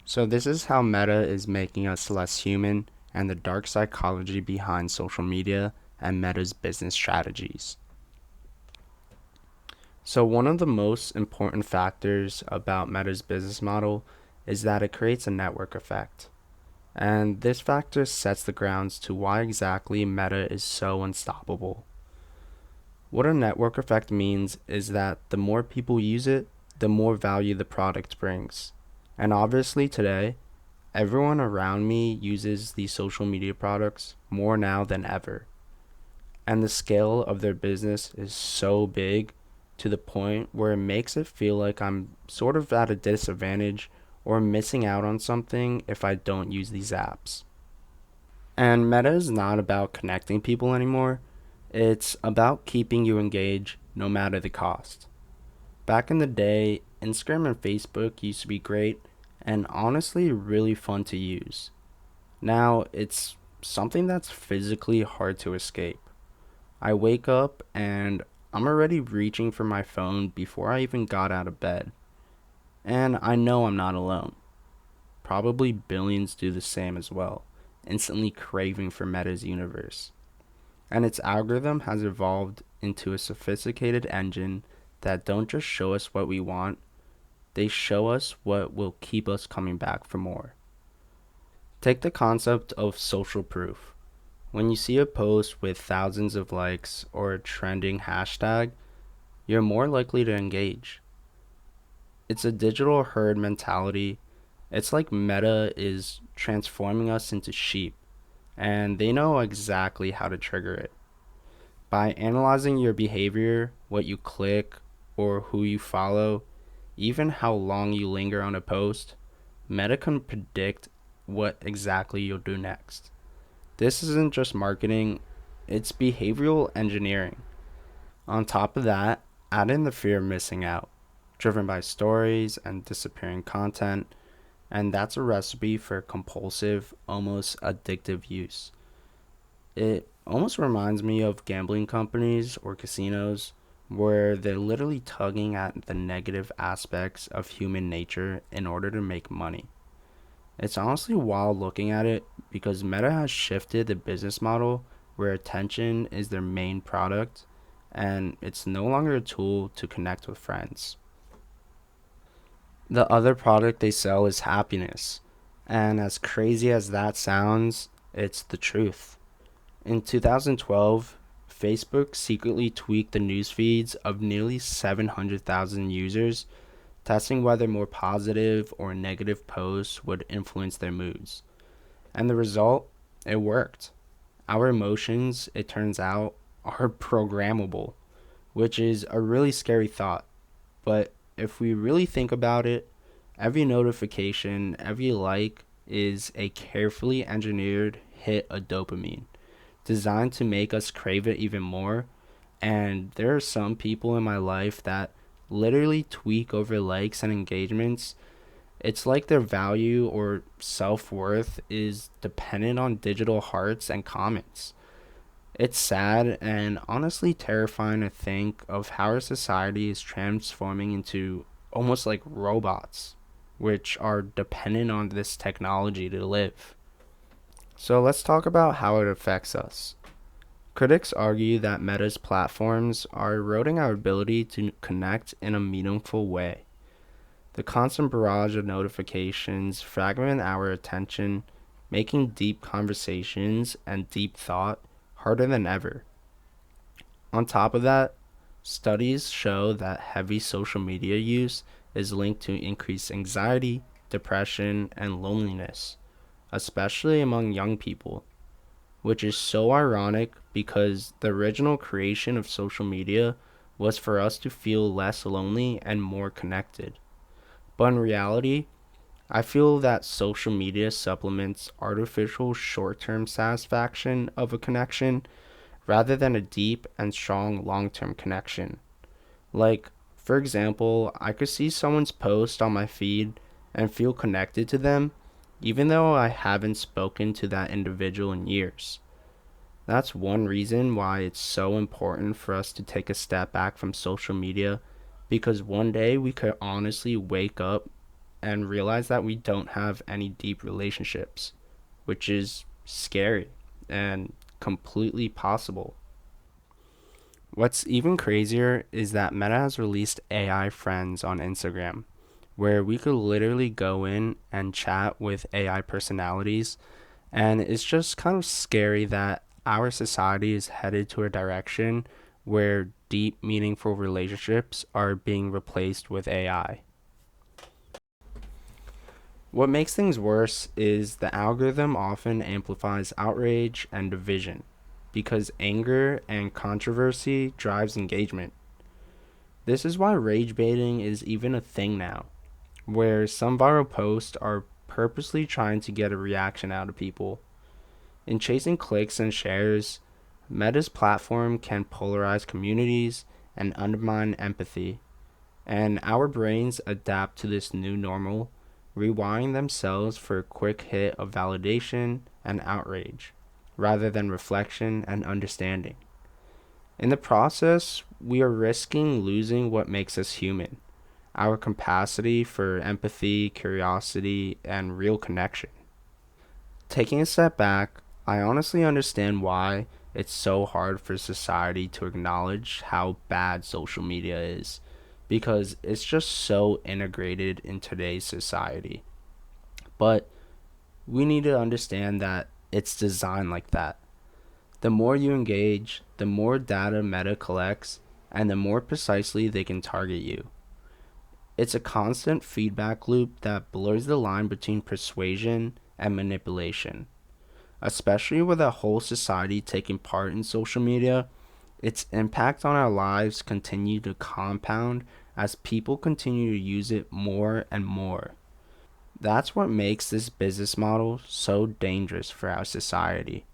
So, this is how Meta is making us less human and the dark psychology behind social media and Meta's business strategies. So, one of the most important factors about Meta's business model is that it creates a network effect. And this factor sets the grounds to why exactly Meta is so unstoppable. What a network effect means is that the more people use it, the more value the product brings. And obviously, today, everyone around me uses these social media products more now than ever. And the scale of their business is so big to the point where it makes it feel like I'm sort of at a disadvantage or missing out on something if I don't use these apps. And Meta is not about connecting people anymore, it's about keeping you engaged no matter the cost. Back in the day, Instagram and Facebook used to be great and honestly really fun to use. Now it's something that's physically hard to escape. I wake up and I'm already reaching for my phone before I even got out of bed. And I know I'm not alone. Probably billions do the same as well, instantly craving for Meta's universe. And its algorithm has evolved into a sophisticated engine that don't just show us what we want, they show us what will keep us coming back for more. Take the concept of social proof. When you see a post with thousands of likes or a trending hashtag, you're more likely to engage. It's a digital herd mentality. It's like Meta is transforming us into sheep, and they know exactly how to trigger it. By analyzing your behavior, what you click, or who you follow, even how long you linger on a post, Meta can predict what exactly you'll do next. This isn't just marketing, it's behavioral engineering. On top of that, add in the fear of missing out, driven by stories and disappearing content, and that's a recipe for compulsive, almost addictive use. It almost reminds me of gambling companies or casinos where they're literally tugging at the negative aspects of human nature in order to make money. It's honestly wild looking at it because Meta has shifted the business model where attention is their main product and it's no longer a tool to connect with friends. The other product they sell is happiness. And as crazy as that sounds, it's the truth. In 2012, Facebook secretly tweaked the news feeds of nearly 700,000 users, testing whether more positive or negative posts would influence their moods. And the result? It worked. Our emotions, it turns out, are programmable, which is a really scary thought. But if we really think about it, every notification, every like is a carefully engineered hit of dopamine designed to make us crave it even more. And there are some people in my life that literally tweak over likes and engagements. It's like their value or self worth is dependent on digital hearts and comments. It's sad and honestly terrifying to think of how our society is transforming into almost like robots, which are dependent on this technology to live. So let's talk about how it affects us. Critics argue that Meta's platforms are eroding our ability to connect in a meaningful way. The constant barrage of notifications fragment our attention, making deep conversations and deep thought harder than ever. On top of that, studies show that heavy social media use is linked to increased anxiety, depression, and loneliness, especially among young people, which is so ironic because the original creation of social media was for us to feel less lonely and more connected. But in reality, I feel that social media supplements artificial short term satisfaction of a connection rather than a deep and strong long term connection. Like, for example, I could see someone's post on my feed and feel connected to them even though I haven't spoken to that individual in years. That's one reason why it's so important for us to take a step back from social media because one day we could honestly wake up and realize that we don't have any deep relationships, which is scary and completely possible. What's even crazier is that Meta has released AI friends on Instagram, where we could literally go in and chat with AI personalities. And it's just kind of scary that our society is headed to a direction where deep, meaningful relationships are being replaced with AI. What makes things worse is the algorithm often amplifies outrage and division because anger and controversy drives engagement. This is why rage baiting is even a thing now, where some viral posts are purposely trying to get a reaction out of people. In chasing clicks and shares, Meta's platform can polarize communities and undermine empathy, and our brains adapt to this new normal, rewiring themselves for a quick hit of validation and outrage, rather than reflection and understanding. In the process, we are risking losing what makes us human, our capacity for empathy, curiosity, and real connection. Taking a step back, I honestly understand why it's so hard for society to acknowledge how bad social media is because it's just so integrated in today's society. But we need to understand that it's designed like that. The more you engage, the more data Meta collects, and the more precisely they can target you. It's a constant feedback loop that blurs the line between persuasion and manipulation. Especially with a whole society taking part in social media, its impact on our lives continue to compound as people continue to use it more and more. That's what makes this business model so dangerous for our society.